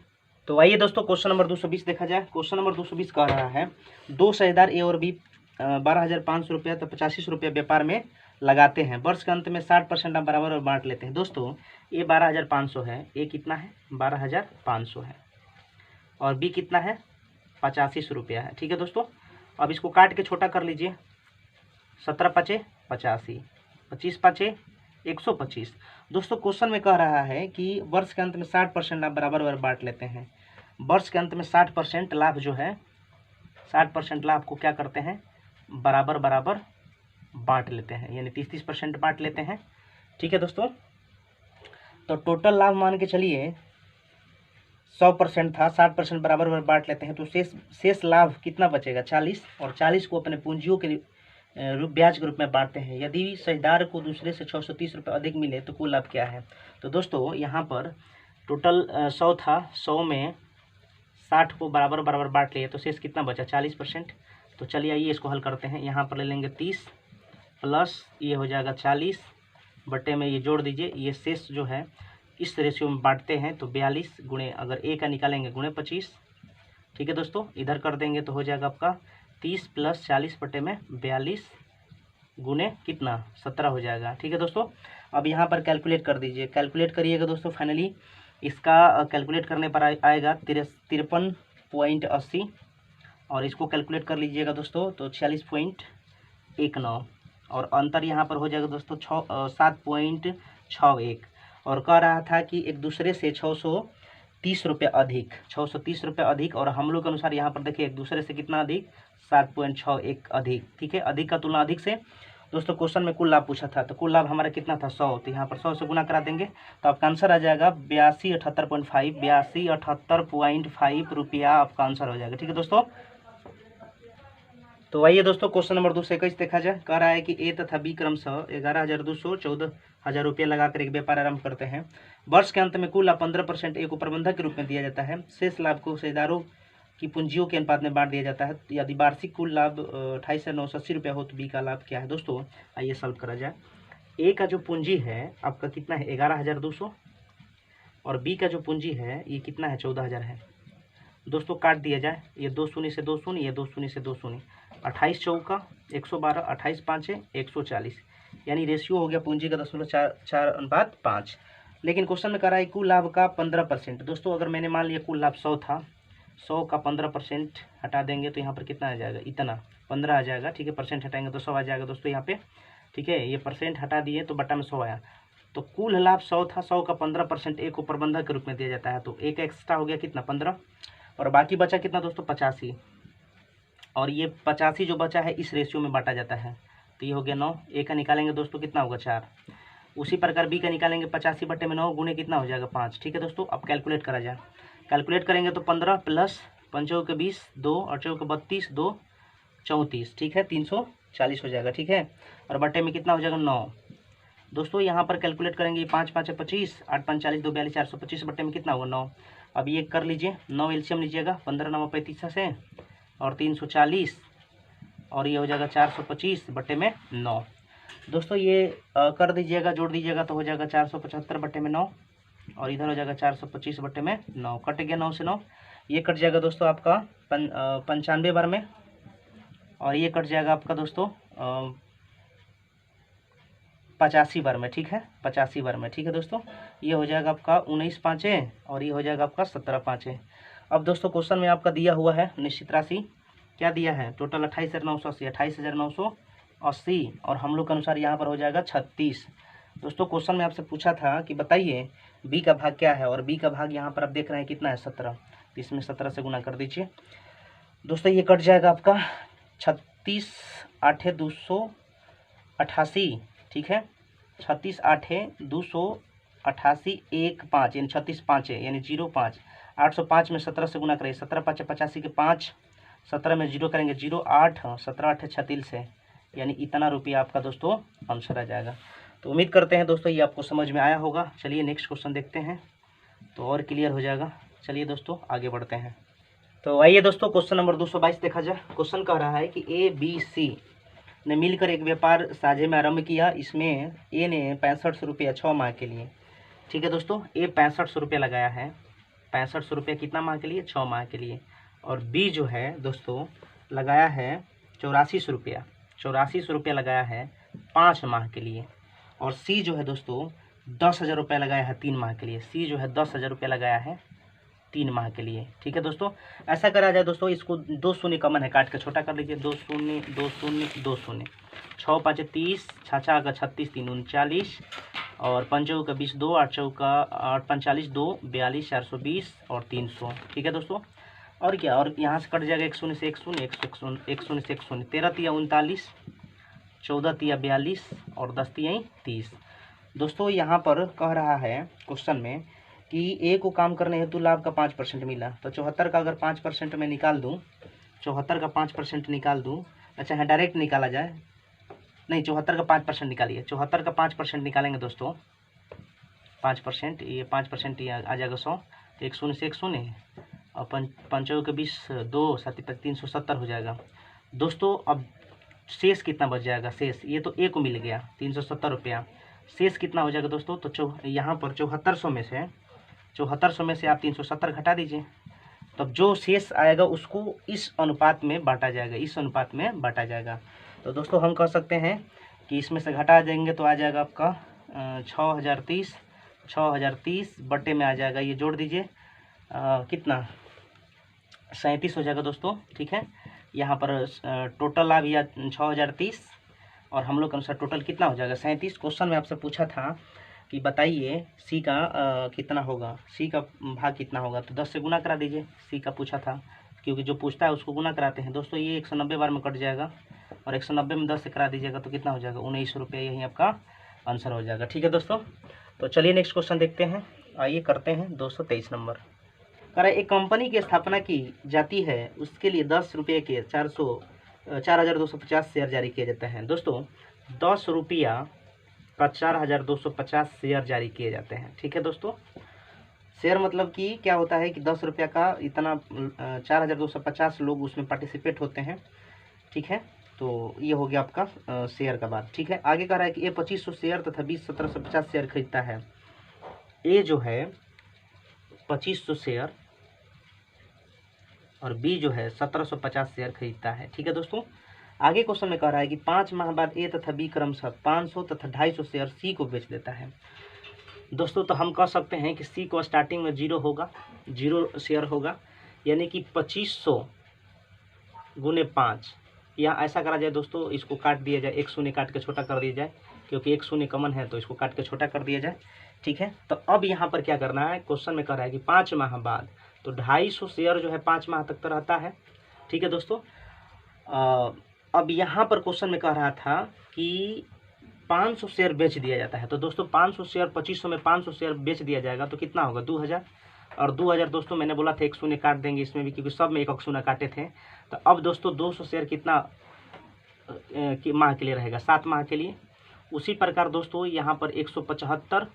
तो आइए दोस्तों क्वेश्चन नंबर 220 देखा जाए। क्वेश्चन नंबर 220 कह रहा है 2 साझेदार ए और बी 12,500 रुपया तो 85 रुपया व्यापार में लगाते हैं, वर्ष के अंत में 60% आप बराबर बांट लेते हैं। दोस्तों ए 12,500 है, ए कितना है 12,500 है, और बी कितना है 85 रुपया है, ठीक है दोस्तों। अब इसको काट के छोटा कर लीजिए, 17 5 85, 25 5 125। दोस्तों क्वेश्चन में कह रहा है कि वर्ष के अंत में 60% आप बराबर बांट लेते हैं। वर्ष के अंत में 60% लाभ जो है, 60% लाभ को क्या करते हैं बराबर बराबर बांट लेते हैं, यानी 30-30% बांट लेते हैं, ठीक है दोस्तों। तो टोटल लाभ मान के चलिए 100% था, 60% बराबर बांट लेते हैं तो शेष लाभ कितना बचेगा 40, और 40 को अपने पूंजियों के ब्याज के रूप में बांटते हैं। यदि साझेदार को दूसरे से 630 रुपये अधिक मिले तो कुल लाभ क्या है। तो दोस्तों यहाँ पर टोटल 100 था, 100 में 60 को बराबर बराबर बांट लिए तो शेष कितना बचा 40%। तो चलिए आइए इसको हल करते हैं। यहाँ पर ले लेंगे 30 प्लस ये हो जाएगा 40 बटे में ये जोड़ दीजिए, ये शेष जो है इस रेशियो में बांटते हैं तो 42 गुणे, अगर ए का निकालेंगे गुणे 25। ठीक है दोस्तों, इधर कर देंगे तो हो जाएगा आपका 30 प्लस 40 बटे में 42 गुणे कितना 17 हो जाएगा। ठीक है दोस्तों, अब यहाँ पर कैलकुलेट कर दीजिए, कैलकुलेट करिएगा दोस्तों। फाइनली इसका कैलकुलेट करने पर आएगा 53.80 और इसको कैलकुलेट कर लीजिएगा दोस्तों तो 46.19 और अंतर यहाँ पर हो जाएगा दोस्तों 7.61 और कह रहा था कि एक दूसरे से 630 रुपये अधिक, 630 रुपये अधिक, और हम लोग के अनुसार यहाँ पर देखिए एक दूसरे से कितना अधिक 7.61 अधिक। ठीक है, अधिक का तुलना अधिक से। दोस्तों क्वेश्चन में कुल लाभ पूछा था तो कुल लाभ हमारा कितना था 100, तो यहाँ पर 100 से गुना करा देंगे तो आपका आंसर आ जाएगा 8278.5 रुपया आपका आंसर हो जाएगा। ठीक है दोस्तों, तो आइए दोस्तों क्वेश्चन नंबर 221 देखा जाए। कह रहा है कि ए तथा बी क्रमशः 11,200 14,000 रुपये लगाकर एक व्यापार आरंभ करते हैं। वर्ष के अंत में कुल लाभ 15% ए को प्रबंधक के रूप में दिया जाता है। शेष लाभ को साझेदारों की पूंजियों के अनुपात में बांट दिया जाता है। यदि वार्षिक कुल लाभ 28,980 रुपये हो तो बी का लाभ क्या है। दोस्तों आइए सॉल्व करा जाए। ए का जो पूंजी है आपका कितना है 11,200 और बी का जो पूंजी है ये कितना है 14,000 है। दोस्तों काट दिया जाए, ये 2 शून्य से 2 शून्य, ये 2 शून्य से 2 शून्य, 28 चौका 112, 28 पाँचे 140, यानी रेशियो हो गया पूंजी का 0.4:5। लेकिन क्वेश्चन में कह रहा है कुल लाभ का 15%। दोस्तों अगर मैंने मान लिया कुल लाभ 100 था, 100 का 15% हटा देंगे तो यहाँ पर कितना आ जाएगा, इतना 15 आ जाएगा। ठीक है, परसेंट हटाएंगे तो 100 आ जाएगा दोस्तों यहाँ पे। ठीक है, ये परसेंट हटा दिए तो बटा में 100 आया। तो कुल लाभ 100 था, 100 का 15% ए को प्रबंधक के रूप में दिया जाता है तो एक एक्स्ट्रा हो गया कितना 15, और बाकी बचा कितना दोस्तों 85, और ये 85 जो बचा है इस रेशियो में बांटा जाता है तो ये हो गया 9। ए का निकालेंगे दोस्तों कितना होगा 4। उसी प्रकार बी का निकालेंगे 85 बटे में 9 गुणे कितना हो जाएगा 5। ठीक है दोस्तों, अब कैलकुलेट करा जाए। कैलकुलेट करेंगे तो 15 प्लस 5 के 20 2 और 4 के 32 2 34। ठीक है, 340 हो जाएगा। ठीक है, और बटे में कितना हो जाएगा 9। दोस्तों यहाँ पर कैलकुलेट करेंगे 5 5 25 8 5 40 2 42 425 बटे में कितना होगा 9। अब ये कर लीजिए, 9 एलसीएम लीजिएगा, 15 9 35 से और 340 और ये हो जाएगा 425 बटे में 9। दोस्तों ये कर दीजिएगा, जोड़ दीजिएगा तो हो जाएगा 475 बटे में 9 और इधर हो जाएगा 425 बटे में 9। कट गया 9 से 9, ये कट जाएगा दोस्तों आपका 95 बार में, और ये कट जाएगा आपका दोस्तों 85 बार में। ठीक है, 85 बार में। ठीक है दोस्तों, ये हो जाएगा आपका 19 पाँचे और ये हो जाएगा आपका 17 पाँचे। अब दोस्तों क्वेश्चन में आपका दिया हुआ है निश्चित राशि, क्या दिया है टोटल 28,980, 28,980 और हम लोग के अनुसार यहाँ पर हो जाएगा 36। दोस्तों क्वेश्चन में आपसे पूछा था कि बताइए बी का भाग क्या है, और बी का भाग यहाँ पर आप देख रहे हैं कितना है 17, तो इसमें 17 से गुना कर दीजिए दोस्तों। ये कट जाएगा आपका 36 8 288। ठीक है, 36 8 288 1 5 यानी 36 5 यानी 05। 805 में 17 से गुना करेंगे, 17 5 85 के 5, 17 में 0 करेंगे 0 8, 17 8 36 है, यानी इतना रुपया आपका दोस्तों आंसर आ जाएगा। तो उम्मीद करते हैं दोस्तों ये आपको समझ में आया होगा। चलिए नेक्स्ट क्वेश्चन देखते हैं तो और क्लियर हो जाएगा। चलिए दोस्तों आगे बढ़ते हैं। तो आइए दोस्तों क्वेश्चन नंबर 222 देखा जाए। क्वेश्चन कह रहा है कि ए बी सी ने मिलकर एक व्यापार साझे में आरंभ किया। इसमें ए ने 65 रुपया 6 माह के लिए। ठीक है दोस्तों, ए 65 रुपया लगाया है, 65 रुपया कितना माह के लिए 6 माह के लिए, और बी जो है दोस्तों लगाया है 84 रुपया, 84 रुपया लगाया है 5 माह के लिए, और सी जो है दोस्तों 10,000 रुपया लगाया है 3 माह के लिए। सी जो है 10,000 रुपया लगाया है 3 माह के लिए। ठीक है दोस्तों, ऐसा करा जाए दोस्तों, इसको 2 शून्य कॉमन है, काट के छोटा कर लीजिए, 2 शून्य 2 शून्य 2 शून्य, 6 5 30, 6 का 36 3 39 और 5 का 20 2 8 का 8 45 2 42 420 और 300। ठीक है दोस्तों, और क्या, और यहाँ से कट जाएगा 1 शून्य से 1 शून्य 1 शून्य से 1 शून्य, 13 तिया 39, 14 तिया 42 और 10 तिया 30। दोस्तों यहाँ पर कह रहा है क्वेश्चन में कि ए को काम करने हेतु लाभ का 5% मिला। तो 74 का अगर 5% में निकाल दूँ, 74 का 5% निकाल दूँ, अच्छा है डायरेक्ट निकाला जाए, नहीं 74 का 5% निकालिए, 74 का 5% निकालेंगे दोस्तों, 5%, ये 5% ये आ जाएगा 100, तो 1 शून्य से 1 शून्य और पंचों के 20, 2 सात 370 हो जाएगा। दोस्तों अब शेष कितना बच जाएगा, शेष ये तो ए को मिल गया 370 रुपया, शेष कितना हो जाएगा दोस्तों, तो यहाँ पर 7400 में से, 7400 में से आप 370 घटा दीजिए, तब जो शेष आएगा उसको इस अनुपात में बांटा जाएगा, इस अनुपात में बांटा जाएगा। तो दोस्तों हम कह सकते हैं कि इसमें से घटा देंगे तो आ जाएगा आपका 6030 बटे में आ जाएगा, ये जोड़ दीजिए कितना 37 हो जाएगा दोस्तों, ठीक है। यहाँ पर टोटल लाभ या 6030 और हम लोग के अनुसार टोटल कितना हो जाएगा 37। क्वेश्चन में आपसे पूछा था कि बताइए सी का कितना होगा, सी का भाग कितना होगा, तो 10 से गुना करा दीजिए, सी का पूछा था, क्योंकि जो पूछता है उसको गुना कराते हैं दोस्तों। ये 190 बार में कट जाएगा और 190 में 10 से करा दीजिएगा तो कितना हो जाएगा 19 रुपये, यही आपका आंसर हो जाएगा, ठीक है दोस्तों। तो चलिए नेक्स्ट क्वेश्चन देखते हैं, आइए करते हैं 223 नंबर। कह रहा है एक कंपनी की स्थापना की जाती है, उसके लिए 10 रुपये के 4250 शेयर जारी किए जाते हैं। दोस्तों 10 रुपया का 4250 शेयर जारी किए जाते हैं, ठीक है दोस्तों। शेयर मतलब कि क्या होता है कि 10 रुपया का इतना 4250 लोग उसमें पार्टिसिपेट होते हैं, ठीक है। तो ये हो गया आपका शेयर का बात, ठीक है। आगे कह रहा है कि ए 2500 शेयर तथा 20 1750 शेयर खरीदता है। ए जो है 2500 शेयर और बी जो है 1750 शेयर खरीदता है, ठीक है दोस्तों। आगे क्वेश्चन में कह रहा है कि 5 माह बाद ए तथा बी क्रमशः 500 तथा 250 शेयर सी को बेच देता है। दोस्तों तो हम कह सकते हैं कि सी को स्टार्टिंग में 0 होगा, 0 शेयर होगा, यानी कि 2500 गुने 5, या ऐसा करा जाए दोस्तों, इसको काट दिया जाए, 1 शून्य काट के छोटा कर दिया जाए, क्योंकि 1 शून्य कॉमन है तो इसको काट के छोटा कर दिया जाए, ठीक है। तो अब यहाँ पर क्या करना है, क्वेश्चन में कह रहा है कि 5 माह बाद, तो 250 शेयर जो है 5 माह तक तो रहता है, ठीक है दोस्तों। अब यहाँ पर क्वेश्चन में कह रहा था कि 500 शेयर बेच दिया जाता है। तो दोस्तों 500 शेयर 2500 में 500 शेयर बेच दिया जाएगा तो कितना होगा 2000, और 2000 दोस्तों मैंने बोला था 1 शून्य काट देंगे इसमें भी, क्योंकि सब में 1 शून्य काटे थे। तो अब दोस्तों 200 शेयर कितना माह के लिए रहेगा, 7 माह के लिए। उसी प्रकार दोस्तों यहाँ पर 175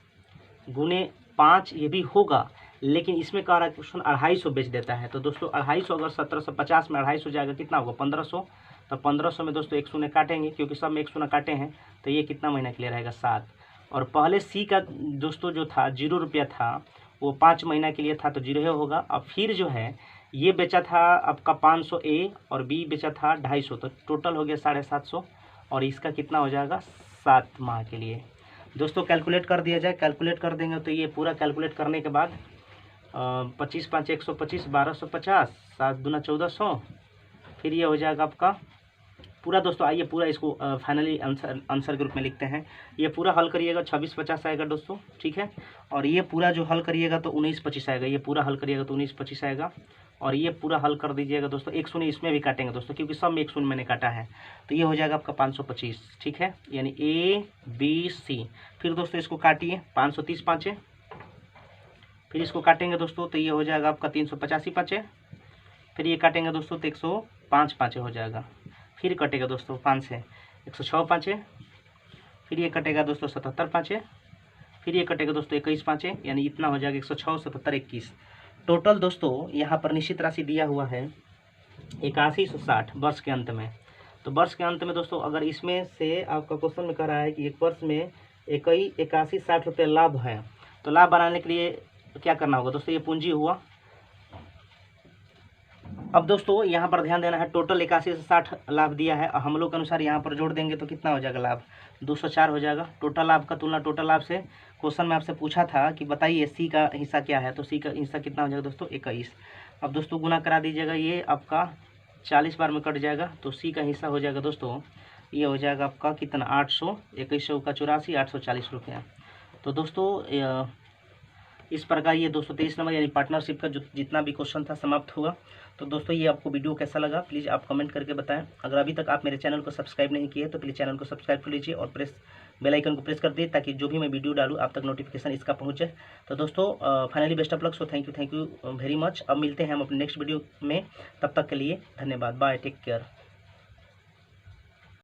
गुने 5 ये भी होगा, लेकिन इसमें कह रहा है क्वेश्चन 250 बेच देता है। तो दोस्तों 250 अगर 1750 में 250 हो जाएगा कितना होगा 1500, तो 1500 में दोस्तों 1 शून्य काटेंगे, क्योंकि सब में 1 शून्य काटे हैं, तो ये कितना महीना के लिए रहेगा 7। और पहले सी का दोस्तों जो था 0 रुपया था वो 5 महीना के लिए था, तो 0 होगा। अब फिर जो है ये बेचा था आपका 500 ए और बी बेचा था 250, तो टोटल हो गया 750, और इसका कितना हो जाएगा 7 माह के लिए। दोस्तों कैलकुलेट कर दिया जाए, कैलकुलेट कर देंगे तो ये पूरा कैलकुलेट करने के बाद 25 5 125 1250, 7 दूना 1400, फिर ये हो जाएगा आपका पूरा। दोस्तों आइए पूरा इसको फाइनली आंसर के रूप में लिखते हैं। ये पूरा हल करिएगा 2650 आएगा दोस्तों, ठीक है। और ये पूरा जो हल करिएगा तो 1925 आएगा, ये पूरा हल करिएगा तो 1925 आएगा। और ये पूरा हल कर दीजिएगा दोस्तों, 1 शून्य इसमें भी काटेंगे दोस्तों, क्योंकि सब में 1 शून्य मैंने काटा है, तो ये हो जाएगा आपका 525, ठीक है, यानी ए बी सी। फिर दोस्तों इसको काटिए, 530 5, फिर इसको काटेंगे दोस्तों तो ये हो जाएगा आपका 385 5, फिर ये काटेंगे दोस्तों तो 105 5 हो जाएगा, फिर कटेगा दोस्तों 5 से 106 5, फिर ये कटेगा दोस्तों 77 5, फिर ये कटेगा दोस्तों 21 5, यानी इतना हो जाएगा 106 77 21। टोटल दोस्तों यहाँ पर निश्चित राशि दिया हुआ है 8160 वर्ष के अंत में। तो वर्ष के अंत में दोस्तों अगर इसमें से आपका क्वेश्चन में कह रहा है कि एक वर्ष में 8160 रुपये लाभ है, तो लाभ बनाने के लिए क्या करना होगा दोस्तों, ये पूंजी हुआ। अब दोस्तों यहाँ पर ध्यान देना है, टोटल 81 से 60 लाभ दिया है, और हम लोग के अनुसार यहाँ पर जोड़ देंगे तो कितना हो जाएगा लाभ 204 हो जाएगा। टोटल लाभ का तुलना टोटल लाभ से, क्वेश्चन में आपसे पूछा था कि बताइए सी का हिस्सा क्या है, तो सी का हिस्सा कितना हो जाएगा दोस्तों 21। अब दोस्तों गुना करा दीजिएगा, ये आपका 40 बार में कट जाएगा, तो सी का हिस्सा हो जाएगा दोस्तों, ये हो जाएगा आपका कितना 800, 2100 का 84 840 रुपया। तो दोस्तों इस प्रकार ये 223 नंबर यानी पार्टनरशिप का जो जितना भी क्वेश्चन था समाप्त हुआ। तो दोस्तों ये आपको वीडियो कैसा लगा प्लीज़ आप कमेंट करके बताएं। अगर अभी तक आप मेरे चैनल को सब्सक्राइब नहीं किए तो प्लीज़ चैनल को सब्सक्राइब कर लीजिए और बेल आइकन को प्रेस कर दिए ताकि जो भी मैं वीडियो डालूँ आप तक नोटिफिकेशन इसका पहुँचे। तो दोस्तों finally best of luck. So thank you very much. अब मिलते हैं हम अपने नेक्स्ट वीडियो में, तब तक के लिए धन्यवाद, बाय, टेक केयर।